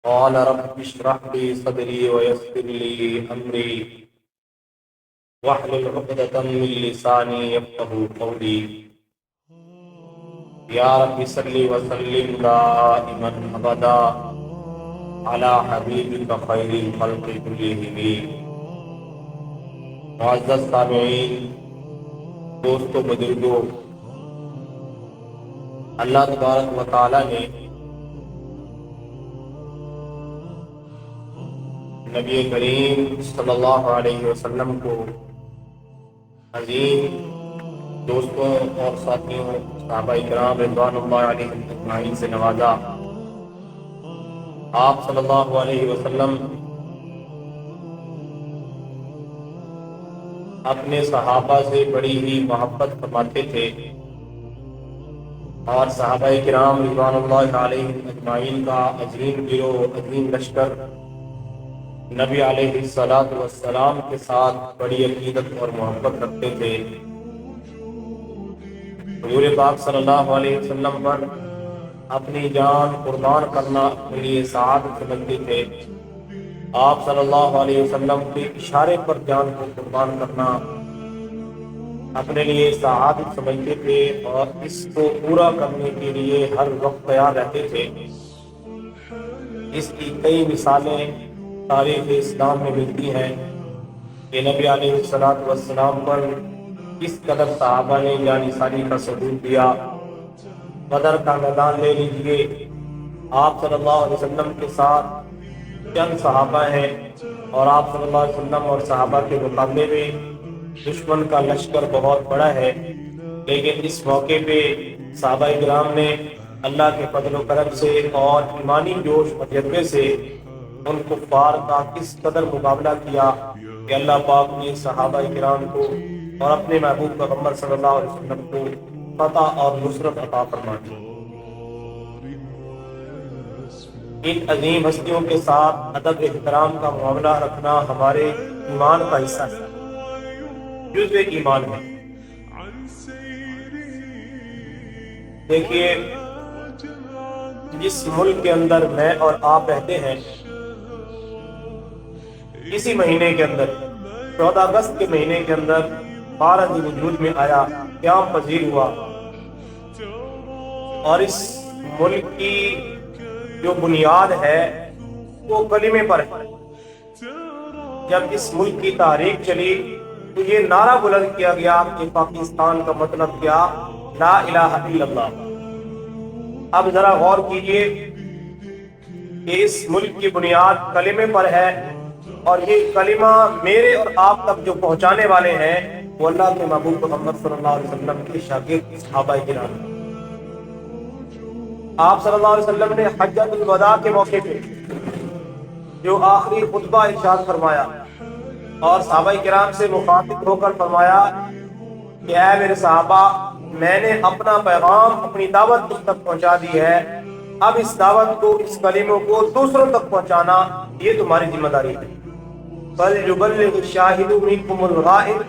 قال رب اشرح لي صدري ويسر لي أمري واحلل عقدة من لساني يفقهوا قولي يا رب صل وسلم دائما أبدا على حبيبك خير الخلق كلهم. معزز سامعین، دوستو، بزرگوں، اللہ تبارک و تعالی نے نبی کریم صلی اللہ علیہ وسلم کو عظیم دوستوں اور ساتھیوں صحابہ کرام رضوان اللہ علیہم اجمعین سے نوازا. آپ صلی اللہ علیہ وسلم اپنے صحابہ سے بڑی ہی محبت فرماتے تھے اور صحابہ کرام رضوان اللہ علیہم اجمعین کا عظیم گروہ، عظیم لشکر نبی علیہ الصلوۃ والسلام کے ساتھ بڑی عقیدت اور محبت رکھتے تھے. حضور پاک صلی اللہ علیہ وسلم پر اپنی جان قربان کرنا اپنے لیے سعادت سمجھتے تھے. آپ صلی اللہ علیہ وسلم کے اشارے پر جان کو قربان کرنا اپنے لیے سعادت سمجھتے تھے اور اس کو پورا کرنے کے لیے ہر وقت تیار رہتے تھے. اس کی کئی مثالیں تاریخ اسلام میں ملتی ہیں کہ نبی علیہ الصلوۃ والسلام پر کس قدر صحابہ نے جانثاری کا ثبوت دیا. بدر کا میدان لے لیجیے، آپ صلی اللہ علیہ وسلم کے ساتھ چند صحابہ ہیں اور آپ صلی اللہ علیہ وسلم اور صحابہ کے مقابلے میں دشمن کا لشکر بہت بڑا ہے، لیکن اس موقع پہ صحابہ کرام نے اللہ کے فضل و کرم سے اور ایمانی جوش و جذبے سے ان کفار کا کس قدر مقابلہ کیا کہ اللہ پاک نے صحابہ کرام کو اور اپنے محبوب پیغمبر صلی اللہ علیہ وسلم کو فتح اور نصرت عطا فرما دی. ان عظیم ہستیوں کے ساتھ ادب احترام کا معاملہ رکھنا ہمارے ایمان کا حصہ ہے، جزء ایمان ہے. دیکھیے، جس ملک کے اندر میں اور آپ رہتے ہیں، اسی مہینے کے اندر 14 اگست کے مہینے کے اندر بھارت وجود میں آیا، قیام پذیر ہوا، اور اس ملک کی جو بنیاد ہے وہ کلمے پر ہے. جب اس ملک کی تحریک چلی تو یہ نعرہ بلند کیا گیا کہ پاکستان کا مطلب کیا؟ لا الہ الا اللہ. اب ذرا غور کیجئے کہ اس ملک کی بنیاد کلمے پر ہے، اور یہ کلمہ میرے اور آپ تک جو پہنچانے والے ہیں وہ اللہ کے محبوب محمد صلی اللہ علیہ وسلم کے شاگرد صحابہ کرام. آپ صلی اللہ علیہ وسلم نے حجۃ الوداع کے موقع پہ جو آخری خطبہ ارشاد فرمایا اور صحابہ کرام سے مخاطب ہو کر فرمایا کہ اے میرے صحابہ، میں نے اپنا پیغام، اپنی دعوت تم تک پہنچا دی ہے، اب اس دعوت کو، اس کلموں کو دوسروں تک پہنچانا یہ تمہاری ذمہ داری ہے. بل یبلغ الشاہد منکم الغائب،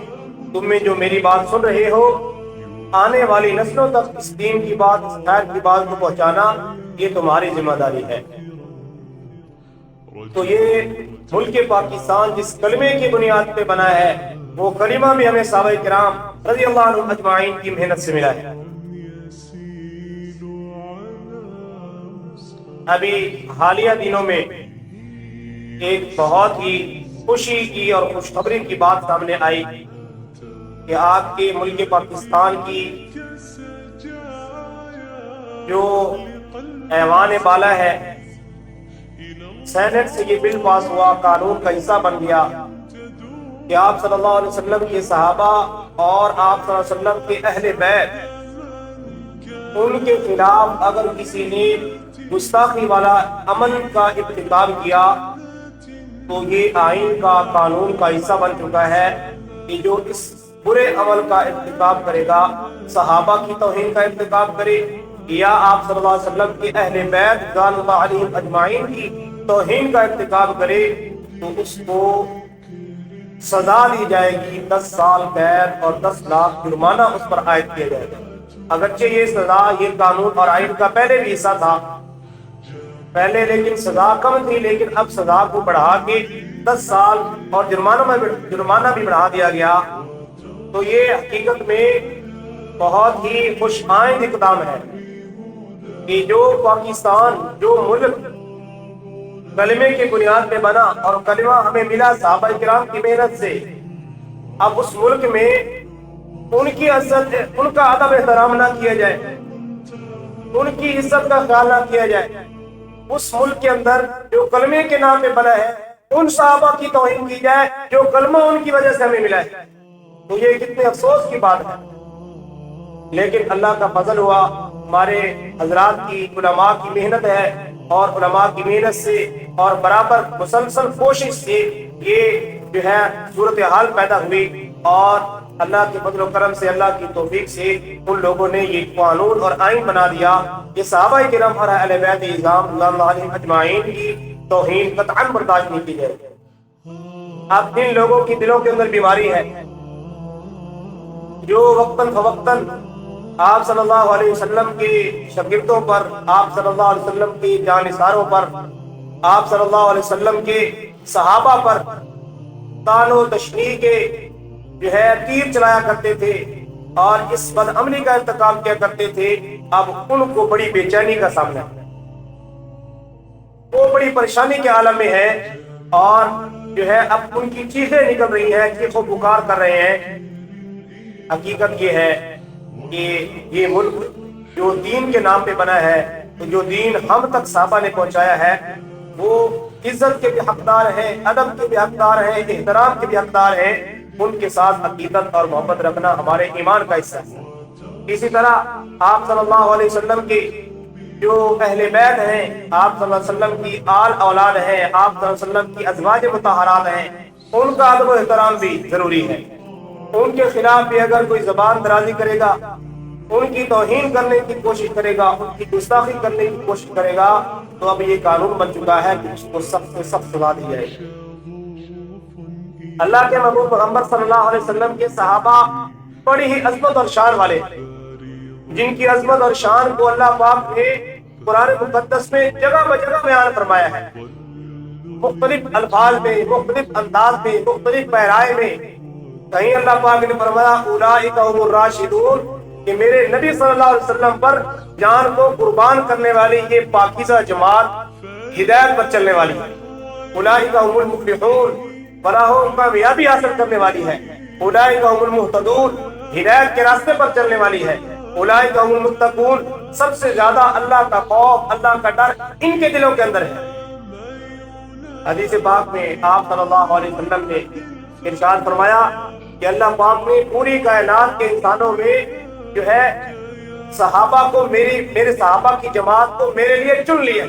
تم میں جو میری بات سن رہے ہو، آنے والی نسلوں تک اس دین کی بات، اس خیر کی بات کو پہنچانا یہ تمہاری ذمہ داری ہے. تو یہ ملک پاکستان جس کلمے کی بنیاد پہ بنا ہے وہ کلمہ بھی ہمیں صحابہ کرام رضی اللہ عنہم اجمعین کی محنت سے ملا ہے. ابھی حالیہ دنوں میں ایک بہت ہی خوشی کی اور خوشخبری کی بات سامنے آئی کہ آپ کے ملک پاکستان کی جو ایوان بالا ہے، سینٹ سے یہ بل پاس ہوا، قانون کا حصہ بن گیا کہ آپ صلی اللہ علیہ وسلم کے صحابہ اور آپ صلی اللہ علیہ وسلم کے اہل بیت، ان کے خلاف اگر کسی نے گستاخی والا عمل کا ارتکاب کیا تو یہ آئین کا، قانون کا حصہ بن چکا ہے کہ جو اس برے عمل کا ارتکاب کرے گا، صحابہ کی توہین کا ارتکاب کرے یا آپ صلی اللہ علیہ وسلم کے اہل بیت رضوان اللہ علیہم اجمعین کی توہین کا ارتکاب کرے تو اس کو سزا دی جائے گی، 10 سال قید اور 10 لاکھ جرمانہ اس پر عائد کیا جائے گا. اگرچہ یہ سزا، یہ قانون اور آئین کا پہلے بھی حصہ تھا، پہلے لیکن سزا کم تھی، لیکن اب سزا کو بڑھا کے 10 سال اور جرمانہ بھی بڑھا دیا گیا۔ تو یہ حقیقت میں بہت ہی خوش آئند اقدام ہے کہ جو پاکستان، جو ملک کلمے کی بنیاد پہ بنا اور کلمہ ہمیں ملا صحابہ کرام کی محنت سے، اب اس ملک میں ان کی عزت، ان کا ادب احترام نہ کیا جائے، ان کی عزت کا خیال نہ کیا جائے، اس ملک کے اندر جو کلمے کے نام پہ بنا ہے ان صحابہ کی توہین کی جائے جو کلمہ ان کی وجہ سے ہمیں ملا ہے، تو یہ کتنے افسوس کی بات ہے۔ لیکن اللہ کا فضل ہوا، ہمارے حضرات کی، علماء کی محنت ہے، اور علماء کی محنت سے اور برابر مسلسل کوشش سے یہ جو ہے صورتحال پیدا ہوئی، اور اللہ کے فضل و کرم سے، اللہ کی توفیق سے ان لوگوں نے یہ قانون اور آئین بنا دیا کہ صحابہ کرام اور اہل بیت اعظام اللہ علیہ اجمعین کی توہین قطعاً برداشت نہیں کی جائے۔ اب ان لوگوں کی دلوں کے اندر بیماری ہے جو وقتاً فوقتاً آپ صلی اللہ علیہ وسلم کے شاگردوں پر، آپ صلی اللہ علیہ وسلم کی جانثاروں پر، آپ صلی اللہ علیہ وسلم کے صحابہ پر طعن و تشنیع کے جو ہے تیر چلایا کرتے تھے اور اس بدعملی کا ارتکاب کیا کرتے تھے۔ اب ان کو بڑی بے چینی کا سامنا ہے، وہ بڑی پریشانی کے عالم میں ہے، اور جو ہے اب ان کی چیخیں نکل رہی ہیں، چیخ و پکار کر رہے ہیں۔ حقیقت یہ ہے کہ یہ ملک جو دین کے نام پہ بنا ہے، تو جو دین ہم تک صحابہ نے پہنچایا ہے، وہ عزت کے بھی حقدار ہیں، ادب کے بھی حقدار ہیں، احترام کے بھی حقدار ہیں۔ ان کے ساتھ عقیدت اور محبت رکھنا ہمارے ایمان کا حصہ ہے۔ اسی طرح آپ صلی اللہ علیہ وسلم کے جو اہل بیت ہیں، آپ صلی اللہ علیہ وسلم کی آل اولاد ہیں، آپ صلی اللہ علیہ وسلم کی ازواج مطہرات ہیں، ان کا ادب و احترام بھی ضروری ہے۔ ان کے خلاف بھی اگر کوئی زبان درازی کرے گا، ان کی توہین کرنے کی کوشش کرے گا، ان کی گستاخی کرنے کی کوشش کرے گا، تو اب یہ قانون بن چکا ہے کہ اس کو سخت سے سخت سزا دی جائے گی۔ اللہ کے محبوب پیغمبر صلی اللہ علیہ وسلم کے صحابہ بڑی ہی عظمت اور شان والے، جن کی عظمت اور شان کو اللہ پاک نے قرآن مقدس میں جگہ بجگہ بیان فرمایا ہے، مختلف الفاظ میں، مختلف انداز میں، مختلف پیرائے میں۔ کہیں اللہ پاک نے فرمایا اولئک هم الراشدون، کہ میرے نبی صلی اللہ علیہ وسلم پر جان کو قربان کرنے والی یہ پاکیزہ جماعت ہدایت پر چلنے والی ہے۔ اولئک هم المفلحون، فلاح و کامیابی حاصل کرنے والی ہے۔ اولئک هم المہتدون، ہدایت کے راستے پر چلنے والی ہے۔ اولئک هم المتقون، سب سے زیادہ اللہ کا خوف، اللہ کا ڈر ان کے دلوں کے اندر ہے۔ حدیث پاک میں آپ صلی اللہ علیہ وسلم نے ارشاد فرمایا کہ اللہ پاک نے پوری کائنات کے انسانوں میں جو ہے صحابہ کو، میرے صحابہ کی جماعت کو میرے لیے چن لیا۔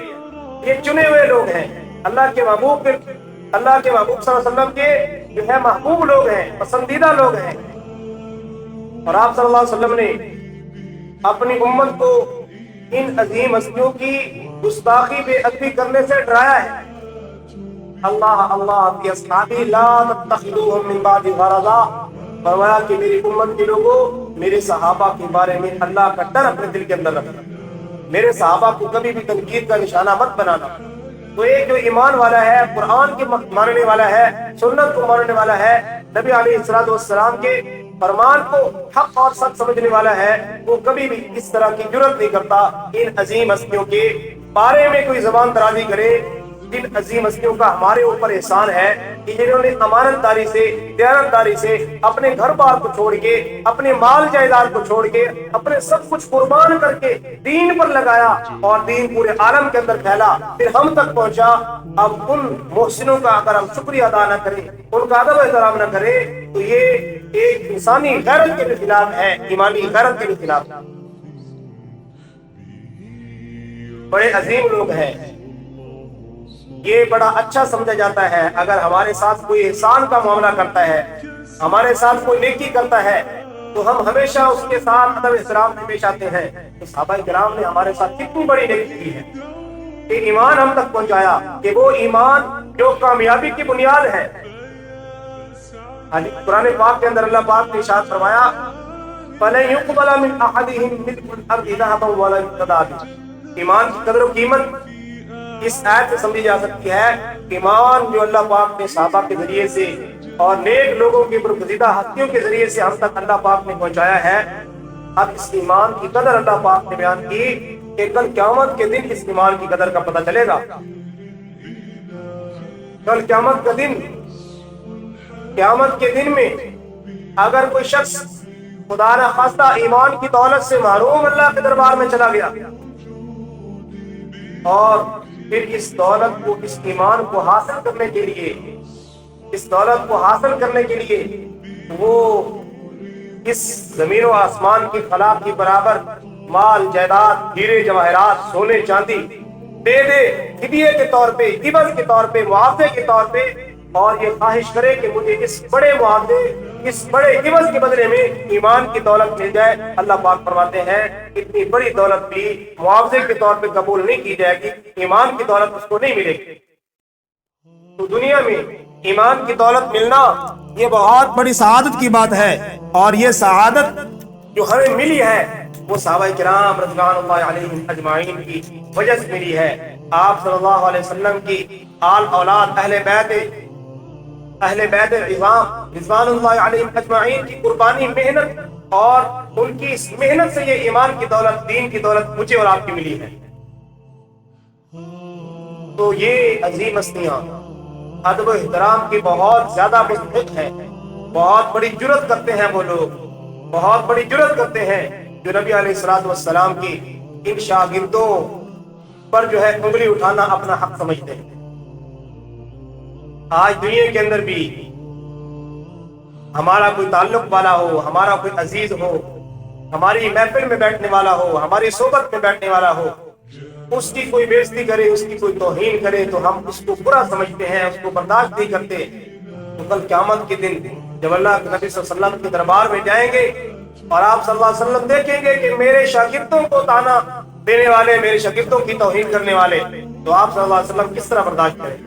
یہ چنے ہوئے لوگ ہیں، اللہ کے محبوب صلی اللہ علیہ وسلم کے جو ہے محبوب لوگ ہیں، پسندیدہ لوگ ہیں۔ اور آپ صلی اللہ علیہ وسلم نے اپنی امت کو ان عظیم ہستیوں کی گستاخی بے ادبی کرنے سے ڈرایا ہے۔ اللہ فی اصحابی لا تتخذوهم من بعد غرضا، فرمایا کہ میری امت کے لوگوں، میرے صحابہ کے بارے میں اللہ کا ڈر اپنے دل کے اندر رکھنا، میرے صحابہ کو کبھی بھی تنقید کا نشانہ مت بنانا۔ تو ایک جو ایمان والا ہے، قرآن کے ماننے والا ہے، سنت کو ماننے والا ہے، نبی علیہ الصلوۃ والسلام کے فرمان کو حق اور سچ سمجھنے والا ہے، وہ کبھی بھی اس طرح کی جرات نہیں کرتا ان عظیم ہستیوں کے بارے میں کوئی زبان درازی کرے۔ جن عظیم ہستیوں کا ہمارے اوپر احسان ہے کہ جنہوں نے امانت داری سے، دیانتداری سے اپنے گھر بار کو چھوڑ کے، اپنے مال جائیداد کو چھوڑ کے، اپنے سب کچھ قربان کر کے دین پر لگایا اور دین پورے عالم کے اندر پھیلا، پھر ہم تک پہنچا۔ اب ان محسنوں کا اگر ہم شکریہ ادا نہ کریں، ان کا ادب احترام نہ کریں، تو یہ ایک انسانی غیرت کے بھی خلاف ہے، ایمانی غیرت کے بھی خلاف ہے۔ بڑے عظیم لوگ ہیں، یہ بڑا اچھا سمجھا جاتا ہے اگر ہمارے ساتھ کوئی احسان کا معاملہ کرتا ہے، ہمارے ساتھ کوئی نیکی کرتا ہے، تو ہم ہمیشہ اس کے ساتھ ادب احترام سے پیش آتے ہیں۔ تو صحابہ کرام نے ہمارے ساتھ کتنی بڑی نیکی کی ہے کہ ایمان ہم تک پہنچایا، کہ وہ ایمان جو کامیابی کی بنیاد ہے۔ قرآن پاک کے اندر اللہ پاک نے ارشاد فرمایا فَلَن يُقْبَلَ مِنْ أَحَدِهِمْ مِلْءُ الْأَرْضِ ذَهَبًا وَلَا يُفْتَدَىٰ بِهِ۔ ایمان کی قدر و قیمت اس آیت سے سمجھی جا سکتی ہے ایمان جو اللہ پاک نے صحابہ کے ذریعے سے اور نیک لوگوں کی برگزیدہ ہستیوں کے ذریعے سے ہم تک اللہ پاک نے پہنچایا ہے، اب اس ایمان کی قدر اللہ پاک نے بیان کی کہ کل قیامت کے دن اس ایمان کی قدر کا پتہ چلے گا۔ کل قیامت کا دن، قیامت کے دن میں اگر کوئی شخص خدا نہ خواستہ ایمان کی دولت سے محروم اللہ کے دربار میں چلا گیا اور پھر اس دولت کو، اس ایمان کو حاصل کرنے کے لیے، اس دولت کو حاصل کرنے کے لیے وہ اس زمین و آسمان کی خلا کی برابر مال جائیداد، ہیرے جواہرات، سونے چاندی دے دے ہدیے کے طور پہ، عوض کے طور پہ، معاوضے کے طور پہ، اور یہ خواہش کرے کہ مجھے اس بڑے معاوضے، اس بڑے عوض کے بدلے میں ایمان کی دولت مل جائے، اللہ پاک فرماتے ہیں اتنی بڑی دولت بھی معاوضے کے طور پہ قبول نہیں کی جائے گی، ایمان کی دولت اس کو نہیں ملے گی۔ تو دنیا میں ایمان کی دولت ملنا یہ بہت بڑی سعادت کی بات ہے، اور یہ سعادت جو ہمیں ملی ہے وہ صحابہ کرام رضوان اللہ علیہم اجمعین کی وجہ سے ملی ہے۔ آپ صلی اللہ علیہ وسلم کی آل اولاد، اہل بیت عظام رضوان اللہ علیہم اجمعین کی قربانی، محنت، اور ان کی اس محنت سے یہ ایمان کی دولت، دین کی دولت مجھے اور آپ کی ملی ہے۔ تو یہ عظیم ہستیاں ادب و احترام کی بہت زیادہ مستحق ہے، بہت بڑی جرت کرتے ہیں وہ لوگ، بہت بڑی جرت کرتے ہیں جو نبی علیہ الصلوۃ والسلام کی ان شاگردوں پر جو ہے انگلی اٹھانا اپنا حق سمجھتے ہیں۔ آج دنیا کے اندر بھی ہمارا کوئی تعلق والا ہو، ہمارا کوئی عزیز ہو، ہماری محفل میں بیٹھنے والا ہو، ہماری صحبت میں بیٹھنے والا ہو، اس کی کوئی بے عزتی کرے، اس کی کوئی توہین کرے تو ہم اس کو برا سمجھتے ہیں، اس کو برداشت نہیں کرتے۔ تو کل قیامت کے دن جب اللہ کے نبی صلی اللہ علیہ وسلم کے دربار میں جائیں گے اور آپ صلی اللہ علیہ وسلم دیکھیں گے کہ میرے شاگردوں کو طعنہ دینے والے، میرے شاگردوں کی توہین کرنے والے، تو آپ صلی اللہ علیہ وسلم کس طرح برداشت کریں؟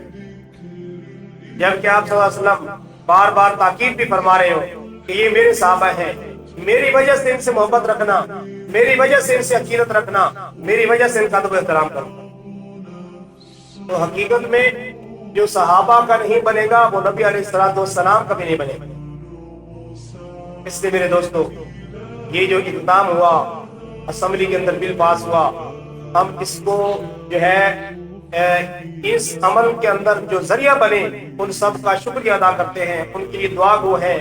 جبکہ آپ صلی اللہ علیہ وسلم بار بار تاکید بھی فرما رہے ہو کہ یہ میرے صحابہ ہیں، میری وجہ سے ان سے محبت رکھنا، میری وجہ سے ان سے عقیدت رکھنا، میری وجہ سے ان کا ادب و احترام کرنا۔ تو حقیقت میں جو صحابہ کا نہیں بنے گا وہ نبی علیہ الصلوۃ والسلام کا بھی نہیں بنے گا۔ اس لیے میرے دوستو، یہ جو اقدام ہوا، اسمبلی کے اندر بل پاس ہوا، ہم اس کو جو ہے اس عمل کے اندر جو ذریعہ بنے ان سب کا شکریہ ادا کرتے ہیں، ان کے لیے دعا گو ہیں،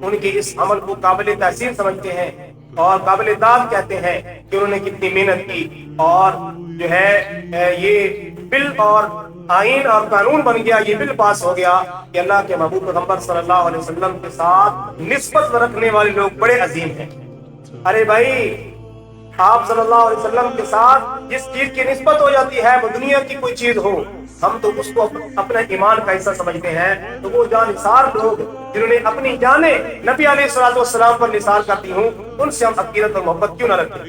ان کے اس عمل کو قابل تحسین سمجھتے ہیں اور قابل داد کہتے ہیں کہ انہوں نے کتنی محنت کی، اور جو ہے یہ بل اور آئین اور قانون بن گیا، یہ بل پاس ہو گیا کہ اللہ کے محبوب پیغمبر صلی اللہ علیہ وسلم کے ساتھ نسبت رکھنے والے لوگ بڑے عظیم ہیں۔ ارے بھائی، آپ صلی اللہ علیہ وسلم کے ساتھ جس چیز کی نسبت ہو جاتی ہے وہ دنیا کی کوئی چیز ہو، ہم تو اس کو اپنا ایمان کا حصہ سمجھتے ہیں۔ تو وہ جانثار لوگ جنہوں نے اپنی جانیں نبی علیہ الصلوۃ والسلام پر نثار کرتی ہوں، ان سے ہم عقیدت اور محبت کیوں نہ رکھیں؟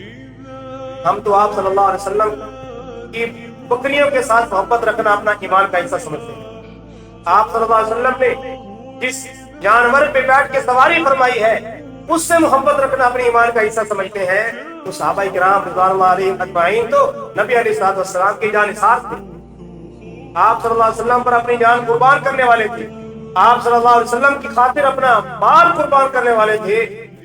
ہم تو آپ صلی اللہ علیہ وسلم کی بکریوں کے ساتھ محبت رکھنا اپنا ایمان کا حصہ سمجھتے ہیں۔ آپ صلی اللہ علیہ وسلم نے جس جانور پہ بیٹھ کے سواری فرمائی ہے اس سے محبت رکھنا اپنے ایمان کا حصہ سمجھتے ہیں۔ تو صحابہ کرام رضوان اللہ علیہم اجمعین تو نبی علیہ الصلوۃ والسلام کے جانثار تھے، آپ صلی اللہ علیہ وسلم پر اپنی جان قربان کرنے والے تھے، آپ صلی اللہ علیہ وسلم کی خاطر اپنا مال قربان کرنے والے تھے،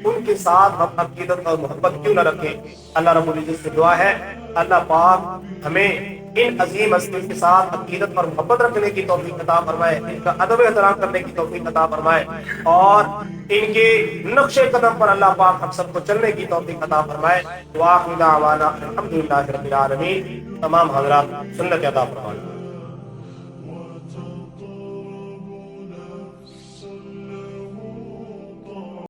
ان کے ساتھ ہم عقیدت اور محبت کیوں نہ رکھیں؟ اللہ رب العزت سے دعا ہے اللہ پاک ہمیں ان عظیم ہستیوں کے ساتھ عقیدت اور محبت رکھنے کی توفیق عطا فرمائے، ان کا ادب احترام کرنے کی توفیق عطا فرمائے، اور ان کے نقش قدم پر اللہ پاک ہم سب کو چلنے کی توفیق عطا فرمائے۔ وآخر دعوانا الحمدللہ رب العالمین۔ تمام حضرات سنت عطا فرمائے۔